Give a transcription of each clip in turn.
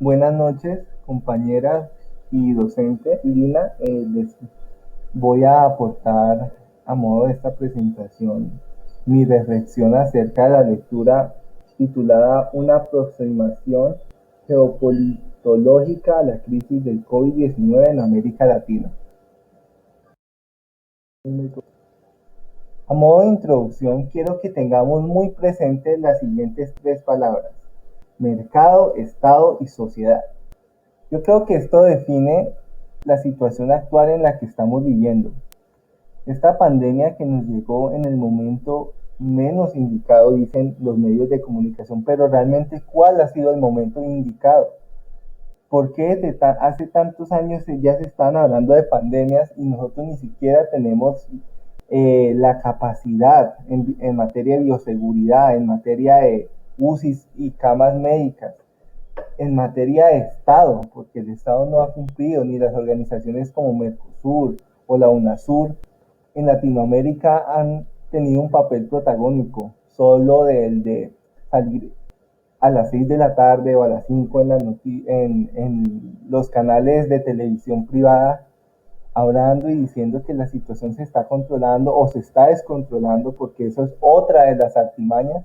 Buenas noches, compañera y docente Lina. Les voy a aportar a modo de esta presentación mi reflexión acerca de la lectura titulada Una aproximación geopolitológica a la crisis del COVID-19 en América Latina. A modo de introducción, quiero que tengamos muy presentes las siguientes tres palabras: mercado, Estado y sociedad. Yo creo que esto define la situación actual en la que estamos viviendo. Esta pandemia que nos llegó en el momento menos indicado, dicen los medios de comunicación, pero realmente ¿cuál ha sido el momento indicado? ¿Por qué hace tantos años ya se están hablando de pandemias y nosotros ni siquiera tenemos la capacidad en materia de bioseguridad, en materia de UCIs y camas médicas, en materia de Estado, porque el Estado no ha cumplido, ni las organizaciones como Mercosur o la UNASUR en Latinoamérica han tenido un papel protagónico, solo del de salir a las 6 de la tarde o a las 5 en los canales de televisión privada, hablando y diciendo que la situación se está controlando o se está descontrolando, porque eso es otra de las artimañas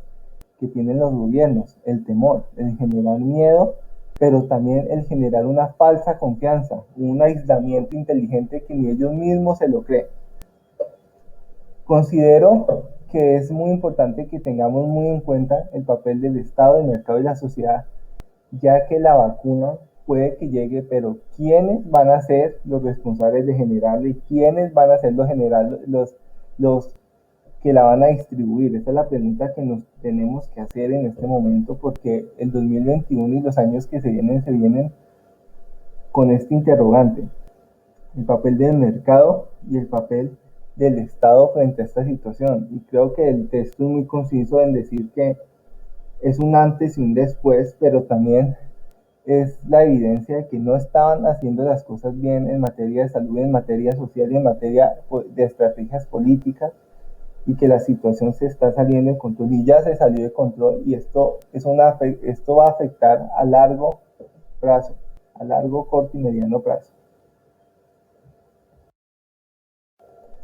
que tienen los gobiernos: el temor, el generar miedo, pero también el generar una falsa confianza, un aislamiento inteligente que ni ellos mismos se lo creen. Considero que es muy importante que tengamos muy en cuenta el papel del Estado, del mercado y la sociedad, ya que la vacuna puede que llegue, pero ¿quiénes van a ser los responsables de generarla y quiénes van a ser los que la van a distribuir? Esa es la pregunta que nos tenemos que hacer en este momento, porque el 2021 y los años que se vienen con este interrogante: el papel del mercado y el papel del Estado frente a esta situación. Y creo que el texto es muy conciso en decir que es un antes y un después, pero también es la evidencia de que no estaban haciendo las cosas bien en materia de salud, en materia social y en materia de estrategias políticas, y que la situación se está saliendo de control y ya se salió de control, y esto va a afectar a largo plazo, a largo, corto y mediano plazo.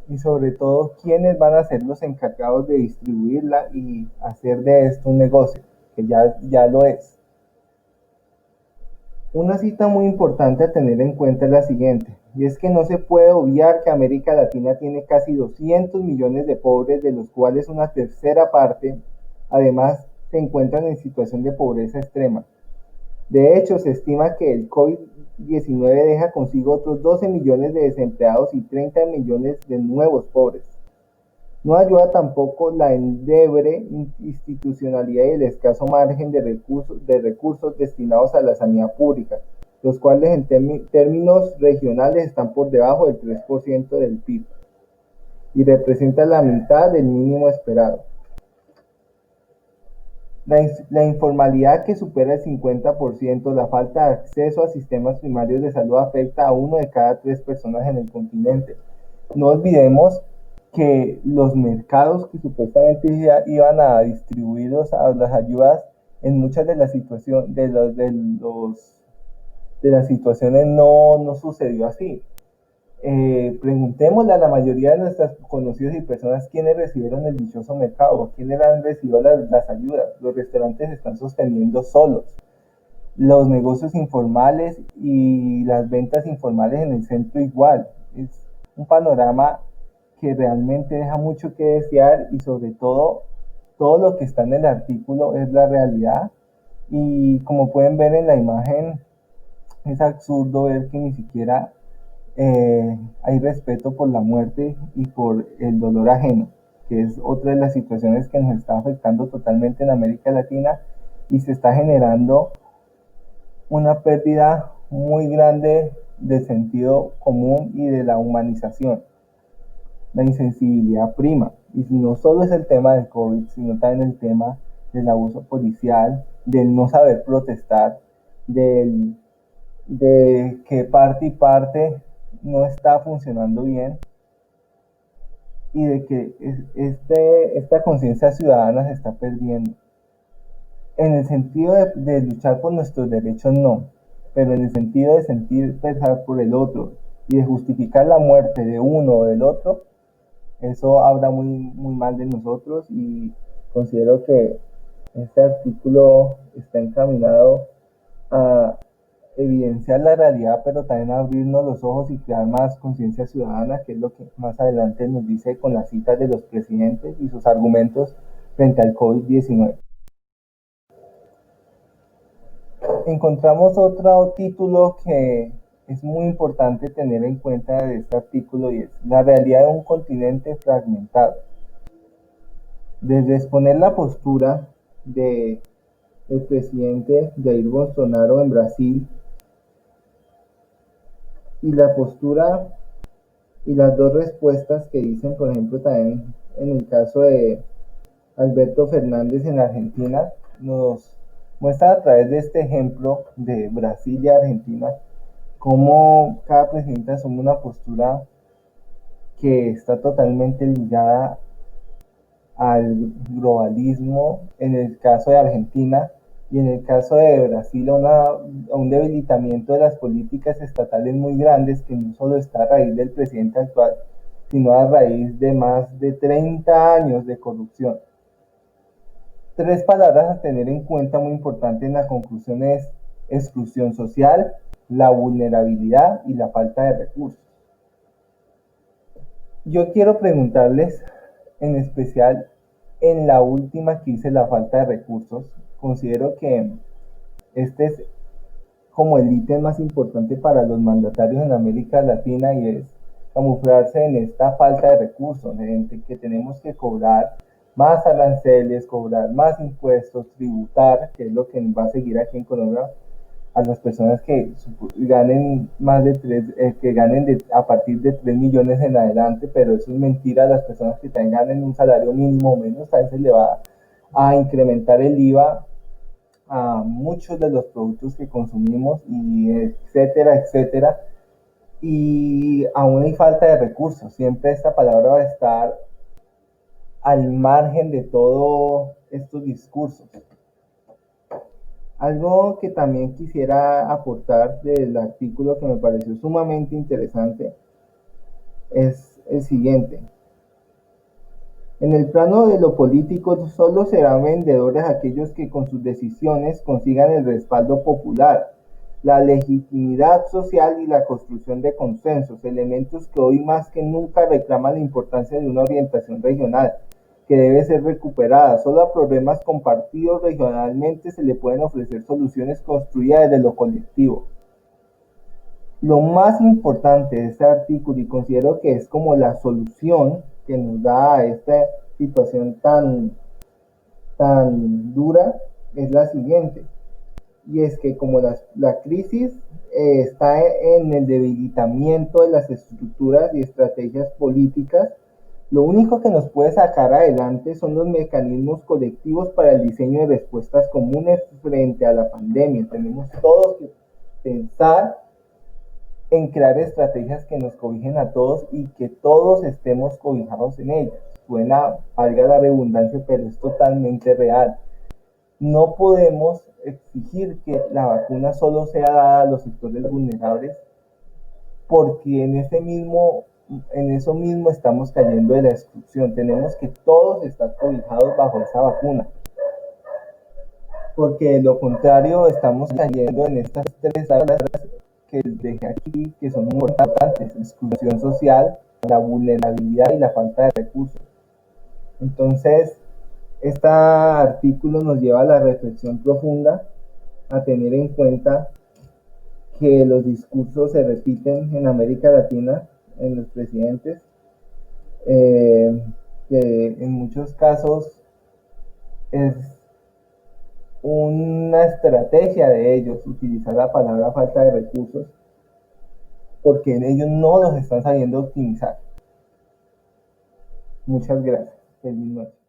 Y sobre todo, quiénes van a ser los encargados de distribuirla y hacer de esto un negocio, que ya lo es. Una cita muy importante a tener en cuenta es la siguiente, y es que no se puede obviar que América Latina tiene casi 200 millones de pobres, de los cuales una tercera parte, además, se encuentran en situación de pobreza extrema. De hecho, se estima que el COVID-19 deja consigo otros 12 millones de desempleados y 30 millones de nuevos pobres. No ayuda tampoco la endeble institucionalidad y el escaso margen de recursos destinados a la sanidad pública, los cuales en términos regionales están por debajo del 3% del PIB y representan la mitad del mínimo esperado. La informalidad, que supera el 50%, la falta de acceso a sistemas primarios de salud, afecta a 1 de cada 3 personas en el continente. No olvidemos que los mercados que supuestamente iban a distribuir las ayudas en muchas de las situaciones de las situaciones no sucedió así. Preguntémosle a la mayoría de nuestros conocidos y personas quiénes recibieron el dichoso mercado, quiénes han recibido las ayudas. Los restaurantes se están sosteniendo solos. Los negocios informales y las ventas informales en el centro igual. Es un panorama que realmente deja mucho que desear, y sobre todo lo que está en el artículo es la realidad. Y como pueden ver en la imagen, es absurdo ver que ni siquiera hay respeto por la muerte y por el dolor ajeno, que es otra de las situaciones que nos está afectando totalmente en América Latina, y se está generando una pérdida muy grande del sentido común y de la humanización. La insensibilidad prima, y no solo es el tema del COVID, sino también el tema del abuso policial, del no saber protestar, de que parte y parte no está funcionando bien, y de que esta conciencia ciudadana se está perdiendo. En el sentido de luchar por nuestros derechos, no. pero en el sentido de sentir pensar por el otro y de justificar la muerte de uno o del otro, eso habla muy mal de nosotros, y considero que este artículo está encaminado a evidenciar la realidad, pero también a abrirnos los ojos y crear más conciencia ciudadana, que es lo que más adelante nos dice con las citas de los presidentes y sus argumentos frente al COVID-19. Encontramos otro título que es muy importante tener en cuenta de este artículo, y es la realidad de un continente fragmentado. Desde exponer la postura del presidente Jair Bolsonaro en Brasil y la postura y las dos respuestas que dicen, por ejemplo, también en el caso de Alberto Fernández en Argentina, nos muestra a través de este ejemplo de Brasil y Argentina cómo cada presidente asume una postura que está totalmente ligada al globalismo, en el caso de Argentina, y en el caso de Brasil a un debilitamiento de las políticas estatales muy grandes, que no solo está a raíz del presidente actual, sino a raíz de más de 30 años de corrupción. Tres palabras a tener en cuenta muy importante en la conclusión es exclusión social, la vulnerabilidad y la falta de recursos. Yo quiero preguntarles, en especial en la última que hice, la falta de recursos. Considero que este es como el ítem más importante para los mandatarios en América Latina, y es camuflarse en esta falta de recursos, en que tenemos que cobrar más aranceles, cobrar más impuestos, tributar, que es lo que va a seguir aquí en Colombia, a las personas que ganen más de 3, que ganen a partir de 3 millones en adelante, pero eso es mentira. Las personas que también ganen un salario mínimo o menos, a veces le va a incrementar el IVA a muchos de los productos que consumimos, y etcétera, etcétera. Y aún hay falta de recursos. Siempre esta palabra va a estar al margen de todos estos discursos. Algo que también quisiera aportar del artículo, que me pareció sumamente interesante, es el siguiente. En el plano de lo político, solo serán vendedores aquellos que con sus decisiones consigan el respaldo popular, la legitimidad social y la construcción de consensos, elementos que hoy más que nunca reclaman la importancia de una orientación regional, que debe ser recuperada. Solo a problemas compartidos regionalmente se le pueden ofrecer soluciones construidas desde lo colectivo. Lo más importante de este artículo, y considero que es como la solución que nos da a esta situación tan dura, es la siguiente, y es que como la crisis está en el debilitamiento de las estructuras y estrategias políticas, lo único que nos puede sacar adelante son los mecanismos colectivos para el diseño de respuestas comunes frente a la pandemia. Tenemos todos que pensar en crear estrategias que nos cobijen a todos y que todos estemos cobijados en ellas. Suena, valga la redundancia, pero es totalmente real. No podemos exigir que la vacuna solo sea dada a los sectores vulnerables, porque en eso mismo estamos cayendo de la exclusión. Tenemos que todos estar cobijados bajo esa vacuna, porque de lo contrario estamos cayendo en estas tres áreas que dejé aquí, que son muy importantes: exclusión social, la vulnerabilidad y la falta de recursos. Entonces, este artículo nos lleva a la reflexión profunda, a tener en cuenta que los discursos se repiten en América Latina, en los presidentes, que en muchos casos es una estrategia de ellos utilizar la palabra falta de recursos, porque ellos no los están sabiendo optimizar. Muchas gracias. Feliz noche.